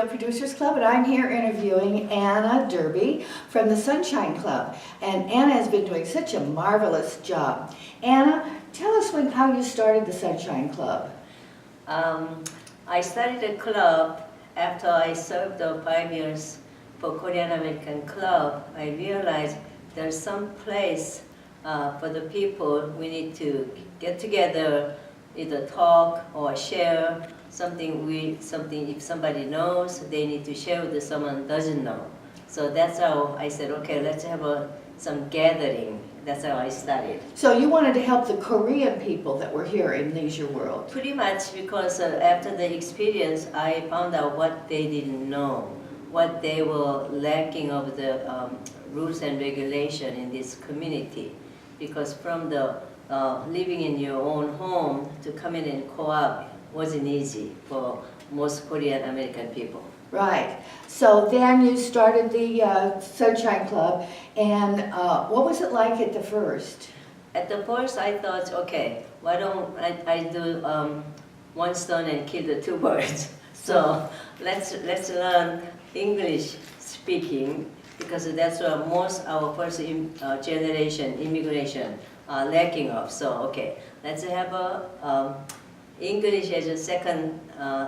Radio Producers Club, and I'm here interviewing Anna Derby from the Sunshine Club. And Anna has been doing such a marvelous job. Anna, tell us how you started the Sunshine Club. I started a club after I served 5 years for Korean American Club. I realized there's some place for the people. We need to get together, either talk or share something. If somebody knows, they need to share with someone doesn't know. So that's how I said, okay, let's have some gathering. That's how I started. So you wanted to help the Korean people that were here in Leisure World. Pretty much, because after the experience, I found out what they didn't know, what they were lacking of the rules and regulation in this community. Because from the living in your own home to come in and co-op wasn't easy for most Korean American people. Right. So then you started the Sunshine Club, and what was it like at the first? At the first, I thought, okay, why don't I do one stone and kill the two birds? So let's learn English speaking, because that's what most our first generation immigration are lacking of. So okay, let's have a English as a second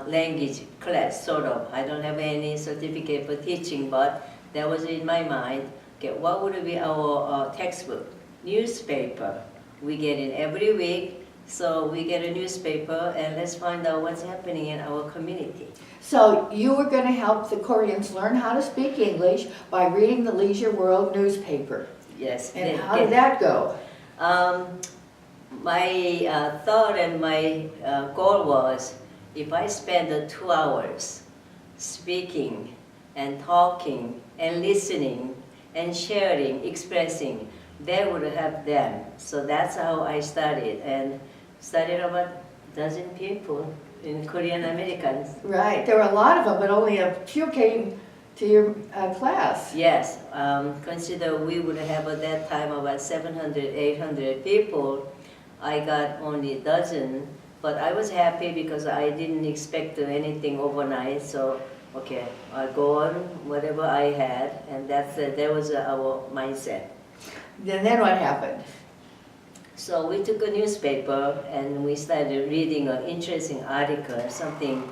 language class, sort of. I don't have any certificate for teaching, but that was in my mind. Okay, what would be our textbook? Newspaper. We get it every week, so we get a newspaper, and let's find out what's happening in our community. So you were going to help the Koreans learn how to speak English by reading the Leisure World newspaper. Yes. And how did that go? My thought and my goal was, if I spend 2 hours speaking and talking and listening and sharing, expressing, they would help them. So that's how I started, and started about a dozen people in Korean Americans. Right, there were a lot of them, but only a few came to your class. Yes, consider we would have at that time about 700, 800 people. I got only a dozen, but I was happy because I didn't expect anything overnight. So, okay, I'll go on whatever I had, and that was our mindset. Then what happened? So we took a newspaper and we started reading an interesting article, something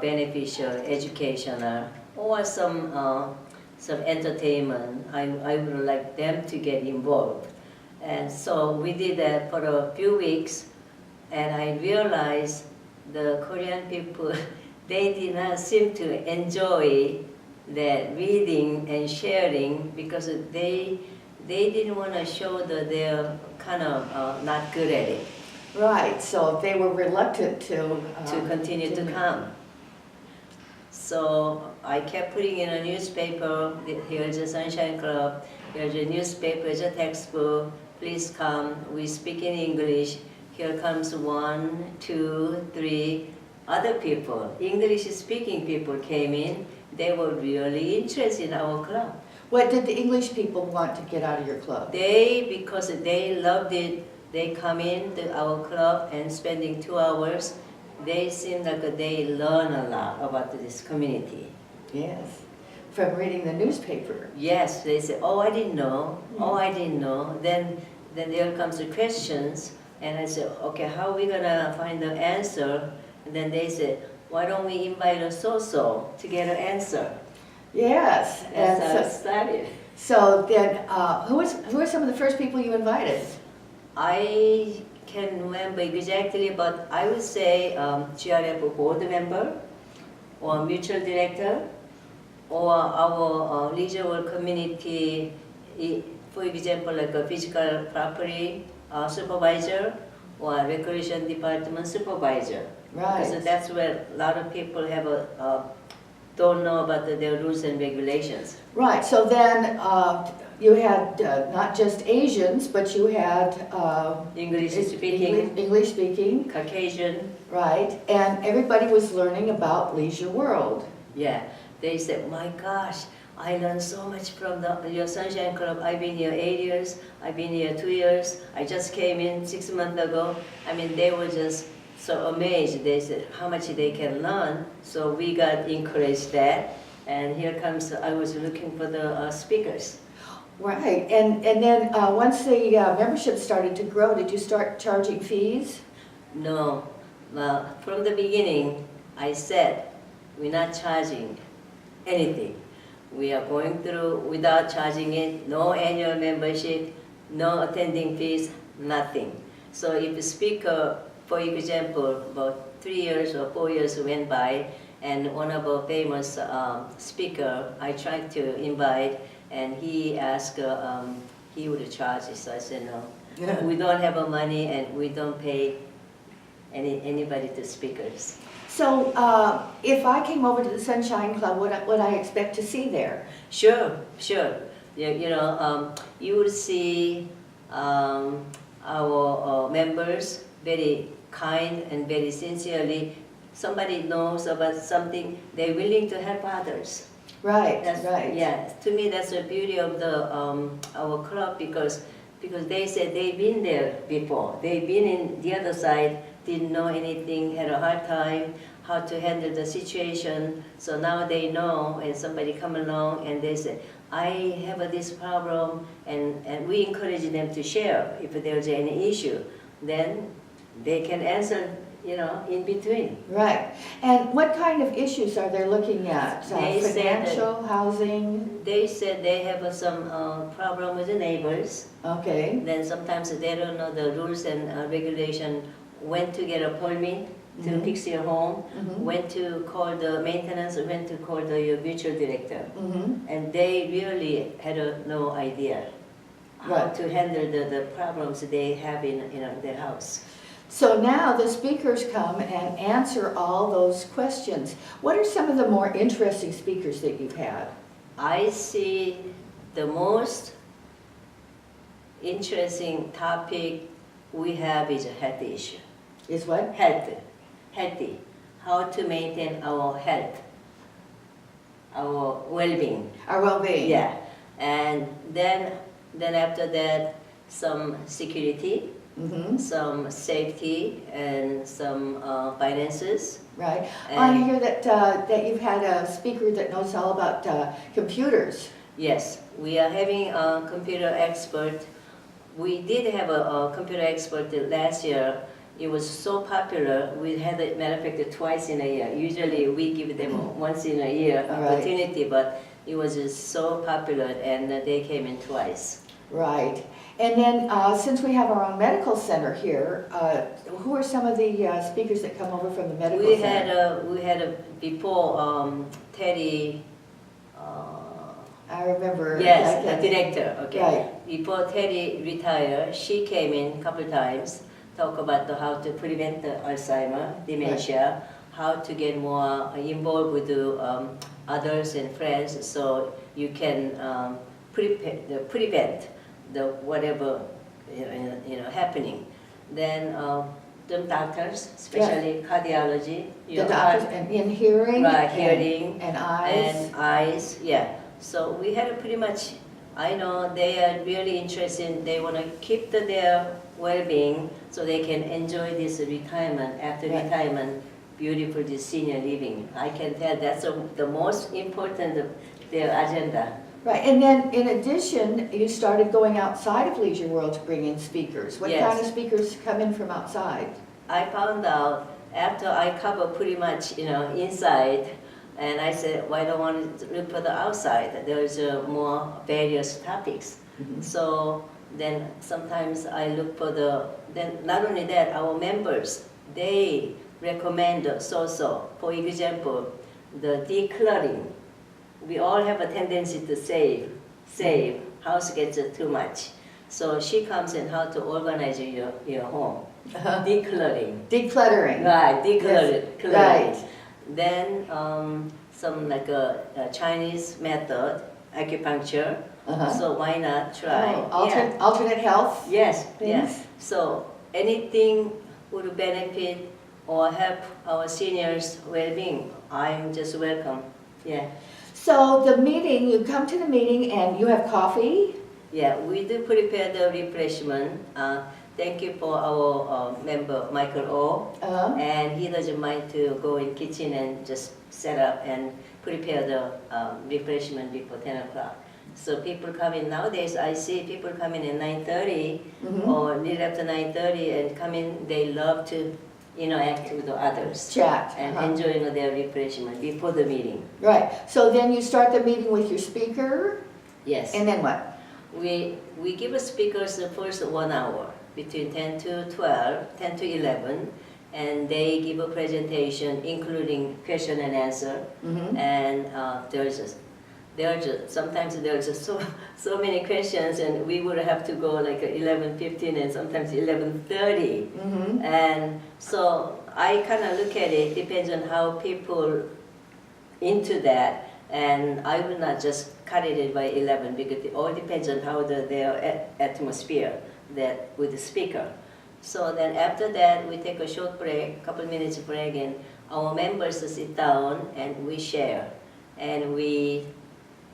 beneficial, educational, or some entertainment. I would like them to get involved. And so we did that for a few weeks, and I realized the Korean people, they did not seem to enjoy that reading and sharing, because they didn't want to show that they're kind of not good at it. Right, so they were reluctant to continue to come. So I kept putting in a newspaper, here's a Sunshine Club, here's a newspaper, here's a textbook, please come, we speak in English, here comes 1, 2, 3 other people. English speaking people came in, they were really interested in our club. What did the English people want to get out of your club? Because they loved it, they come in to our club and spending 2 hours, they seem like they learn a lot about this community. Yes, from reading the newspaper. Yes, they say, oh, I didn't know, oh, I didn't know. Then there comes the questions, and I say, okay, how are we gonna find the answer? And then they say, why don't we invite a so-so to get an answer? Yes, That's how it started. So then, who were some of the first people you invited? I can't remember exactly, but I would say GRF board member, or mutual director, or our Leisure World community, for example, like a physical property supervisor, or recreation department supervisor. Right. So that's where a lot of people have don't know about their rules and regulations. Right, so then you had not just Asians, but you had English speaking, English speaking, Caucasian. right, and everybody was learning about Leisure World. Yeah, they said, my gosh, I learned so much from your Sunshine Club. I've been here 8 years, I've been here 2 years, I just came in 6 months ago. I mean, they were just so amazed. They said how much they can learn. So we got encouraged that. And here comes, I was looking for the speakers. Right, and then once the membership started to grow, did you start charging fees? No, well, from the beginning, I said, we're not charging anything. We are going through without charging it, no annual membership, no attending fees, nothing. So if a speaker, for example, about 3 years or 4 years went by, and one of our famous speaker, I tried to invite, and he asked he would charge. So I said no. Yeah. We don't have money, and we don't pay anybody to speakers. So if I came over to the Sunshine Club, what I expect to see there? Sure, sure. You will see our members very kind and very sincerely. Somebody knows about something, they're willing to help others. Right, That's, right. Yeah, to me that's the beauty of the our club because they said they've been there before. They've been in the other side, didn't know anything, had a hard time, how to handle the situation. So now they know, and somebody come along and they say, I have this problem, and we encourage them to share if there's any issue. Then they can answer, in between. Right. And what kind of issues are they looking at? They said Financial, housing? They said they have some problem with the neighbors. Okay. Then sometimes they don't know the rules and regulation, when to get a permit to Mhm. fix your home, Mhm. when to call the maintenance, when to call your mutual director. Mm-hmm. And they really had no idea how Right. to handle the problems they have in their house. So now the speakers come and answer all those questions. What are some of the more interesting speakers that you've had? I see the most interesting topic we have is a health issue. Is what? Healthy. How to maintain our health, our well-being. Our well-being. Yeah. And then after that, some security, Mm-hmm. some safety, and some finances. Right. And I hear that you've had a speaker that knows all about computers. yes, we are having a computer expert. We did have a computer expert last year. It was so popular, we had it, matter of fact, twice in a year. Usually we give them once in a year Right. opportunity, but it was just so popular, and they came in twice. Right. And then since we have our own medical center here, who are some of the speakers that come over from the medical center? We had before Teddy. I remember. Yes, like, the director. Okay. Right. Before Teddy retired, she came in a couple of times, talk about how to prevent the Alzheimer, dementia, how to get more involved with the others and friends, so you can prevent the whatever happening. Then the doctors, especially cardiology, The doctors in hearing, right, hearing and eyes. and eyes, yeah. So we had pretty much, I know they are really interested, they want to keep their well-being so they can enjoy this retirement, after Right. retirement, beautiful this senior living. I can tell that's the most important of their agenda. Right, and then in addition, you started going outside of Leisure World to bring in speakers. What Yes. kind of speakers come in from outside? I found out after I cover pretty much, inside, and I said, why don't want to look for the outside? There's more various topics. Mhm. So then sometimes I look for then not only that, our members, they recommend so-so. For example, the decluttering. We all have a tendency to save, house gets too much. So she comes in how to organize your home. Decluttering. Decluttering. Right, decluttering. Yes, right. Then some like a Chinese method, acupuncture. Uh-huh. So why not try? Oh, alternate health? Yes, things? yes. So anything would benefit or help our seniors' well-being, I'm just welcome. Yeah. So the meeting, you come to the meeting and you have coffee? Yeah, we do prepare the refreshment. thank you for our member Michael O. And he doesn't mind to go in kitchen and just set up and prepare the refreshment before 10 o'clock. So people come in nowadays, I see people come in at 9:30 or a little after 9:30 and come in, they love to interact with the others. Chat. And enjoying their refreshment before the meeting. Right. So then you start the meeting with your speaker, Yes. and then what? We give the speakers the first 1 hour, between 10 to 12, 10 to 11, and they give a presentation including question and answer. And sometimes there's just so many questions, and we would have to go like 11:15 and sometimes 11:30. And so I kind of look at it, depends on how people into that, and I will not just cut it by 11 because it all depends on how their atmosphere that with the speaker. So then after that, we take a short break, couple minutes break, and our members sit down and we share, and we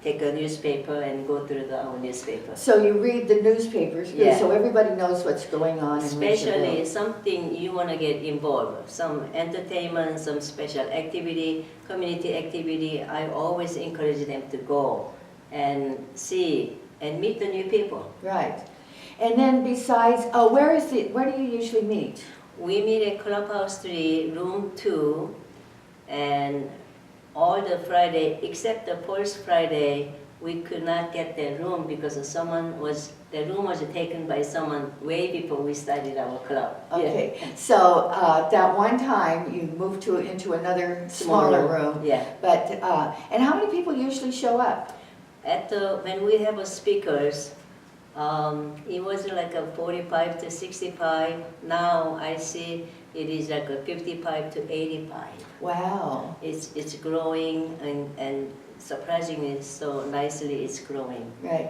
take a newspaper and go through our newspaper. So you read the newspapers, Yeah. so everybody knows what's going on. in Especially Winterville. something you want to get involved, some entertainment, some special activity, community activity. I always encourage them to go and see and meet the new people. Right. And then besides, where do you usually meet? We meet at Clubhouse 3, room 2, and all the Friday, except the first Friday, we could not get the room because the room was taken by someone way before we started our club. Okay, so that one time you moved into another smaller room. Yeah. But and how many people usually show up? When we have speakers, it was like a 45 to 65. Now I see it is like a 55 to 85. Wow. It's growing and surprisingly so nicely it's growing. Right.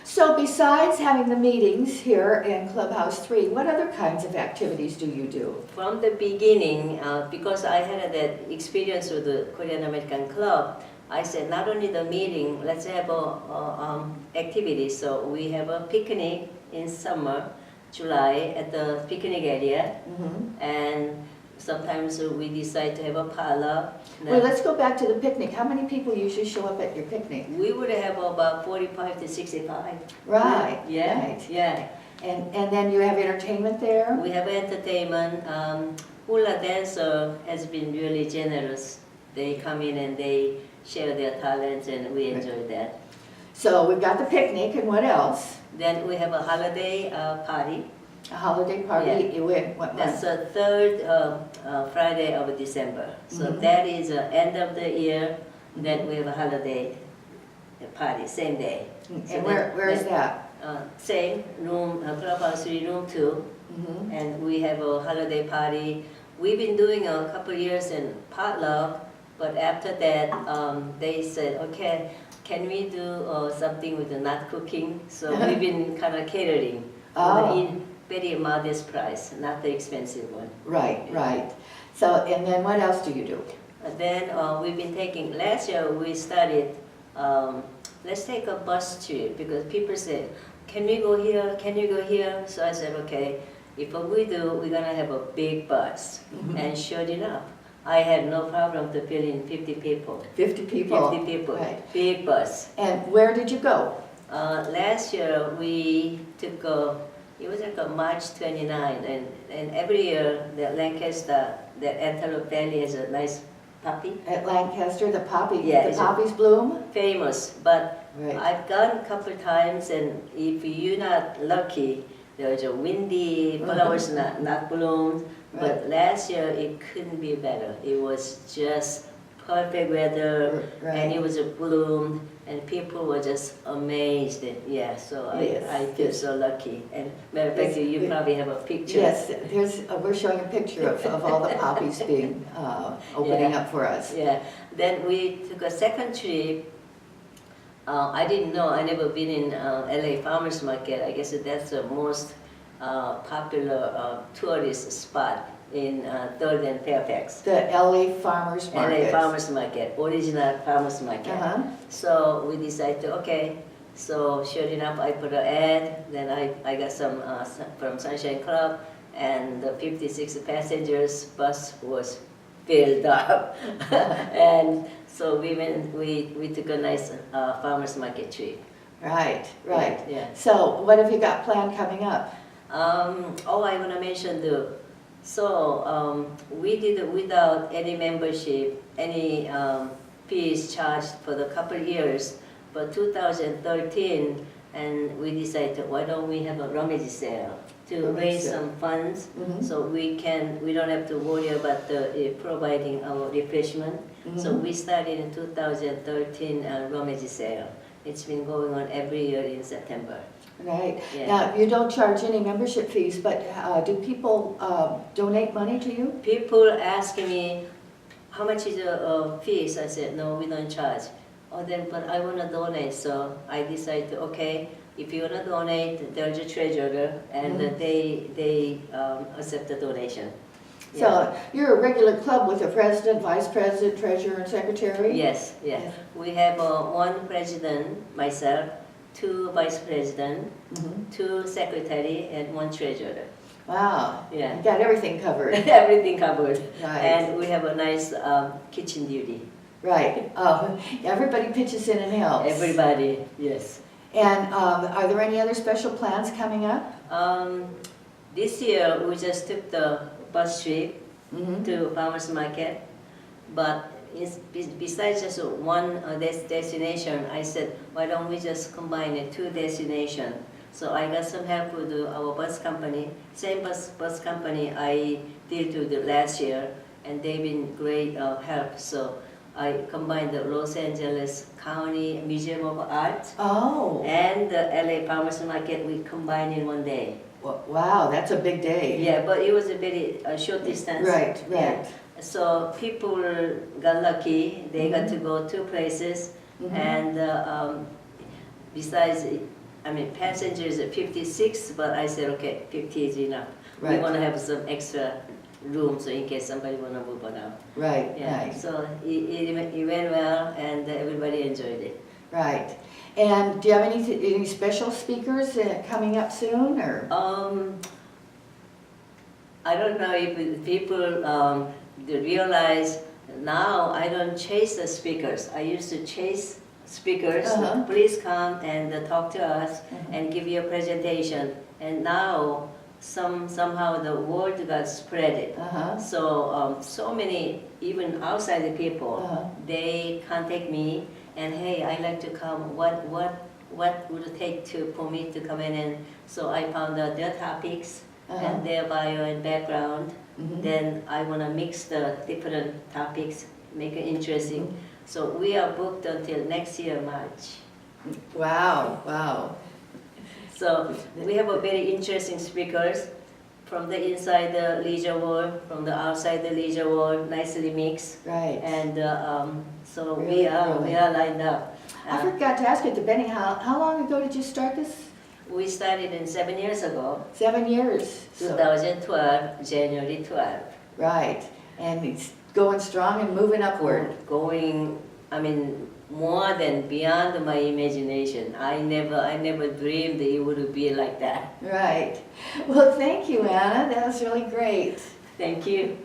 So besides having the meetings here in Clubhouse 3, what other kinds of activities do you do? From the beginning, because I had that experience with the Korean American Club, I said not only the meeting, let's have a activity. So we have a picnic in summer, July, at the picnic area, and sometimes we decide to have a potluck. Well, let's go back to the picnic. How many people usually show up at your picnic? We would have about 45 to 65. Right. Yeah. Right. Yeah. And then you have entertainment there? We have entertainment. Hula dancer has been really generous. They come in and they share their talents, and we enjoy that. So we've got the picnic, and what else? Then we have a holiday party. A holiday party. Yeah. You went what That's month? the third Friday of December. So that is end of the year. Then we have a holiday party, same day. And So where is that? Same room, Clubhouse 3, room 2. And we have a holiday party. We've been doing a couple years in potluck, but after that, they said, okay, can we do something with the not cooking? So we've been kind of catering in very modest price, not the expensive one. Right, right. So, and then what else do you do? Then we've been taking, last year we started, let's take a bus trip, because people say, can we go here, can you go here? So I said, okay, if we do, we're gonna have a big bus. And sure enough, I had no problem to fill in 50 people. 50 people. 50 people, Right. big bus. And where did you go? Last year we took it was like a March 29, and every year the Lancaster, the Antelope Valley has a nice poppy, At Lancaster, the poppy, Yeah, the it's a- poppies bloom? famous. But Right. I've gone a couple times, and if you're not lucky, there's a windy, flowers not bloomed. But last year it couldn't be better. It was just perfect weather, and it was bloomed, and people were just amazed. And yeah, so Yes, I feel yes. so lucky. And matter of fact, Yes, you probably have a picture. Yes, we're showing a picture of all the poppies being, opening Yeah. up for us. Yeah. Then we took a second trip. I didn't know. I never been in LA Farmers Market. I guess that's the most popular tourist spot in 3rd and Fairfax. The LA Farmers Market. LA Farmers Market, original farmers market. Uh-huh. So we decided to, okay, So sure enough, I put an ad. Then I got some from Sunshine Club, and the 56 passengers bus was filled up. And so we took a nice farmers market trip. Right, right. Yeah. So what have you got planned coming up? Oh, I want to mention we did it without any membership, any fees charged for the couple years. But 2013, and we decided, why don't we have a rummage sale to Rummage raise sale. some funds, Mhm. so we don't have to worry about providing our refreshment. So Mhm. we started in 2013 rummage sale. It's been going on every year in September. Right. Yeah. Now, you don't charge any membership fees, but do people donate money to you? People asking me, how much is the fees? I said, no, we don't charge. Oh, then, but I want to donate, so I decided, okay, if you want to donate, there's a treasurer, and Mhm. they accept the donation. So you're a regular club with a president, vice president, treasurer, and secretary? Yes, yes. Yes. We have one president, myself, two vice president, Mhm. two secretary, and one treasurer. Wow. Yeah. You got everything covered. Everything covered. Right. And we have a nice kitchen duty. Right. Everybody pitches in and helps. Everybody, yes. And are there any other special plans coming up? This year, we just took the bus trip Mhm. to farmers market, but besides just one destination, I said, why don't we just combine it, two destinations? So I got some help with our bus company, same bus company I dealt with last year, and they've been great help. So I combined the Los Angeles County Museum of Art Oh. and the LA Farmers Market. We combined in one day. Wow, that's a big day. Yeah, but it was a very short distance. Right, right. Yeah. So people got lucky. They got to go two places, Mhm. and besides, I mean, passengers at 56, but I said, okay, 50 is enough. We Right. want to have some extra room, so in case somebody want to move around. Right, Yeah. right, So it went well, and everybody enjoyed it. right. And do you have any special speakers coming up soon, or? I don't know if people they realize now I don't chase the speakers. I used to chase speakers. Uh-huh. Please come and talk to us Uh-huh. and give you a presentation. And now somehow the word got spread. Uh-huh. So many even outside the people Uh-huh. they contact me and hey, I like to come. What would it take for me to come in? And so I found out their topics Uh-huh. and their bio and background. Mhm. Then I want to mix the different topics, make it interesting. So we are booked until next year, March. Wow, wow. So we have a very interesting speakers from the inside the leisure world, from the outside the leisure world, nicely mixed. Right. And so Really, we are lined up. I forgot to ask you at the beginning, how long ago did you start this? We started in 7 years ago, 7 years. So- 2012, January 12. Right, and it's going strong and moving upward. Going, I mean, more than beyond my imagination. I never dreamed it would be like that. Right. Well, thank you, Anna. That was really great. Thank you.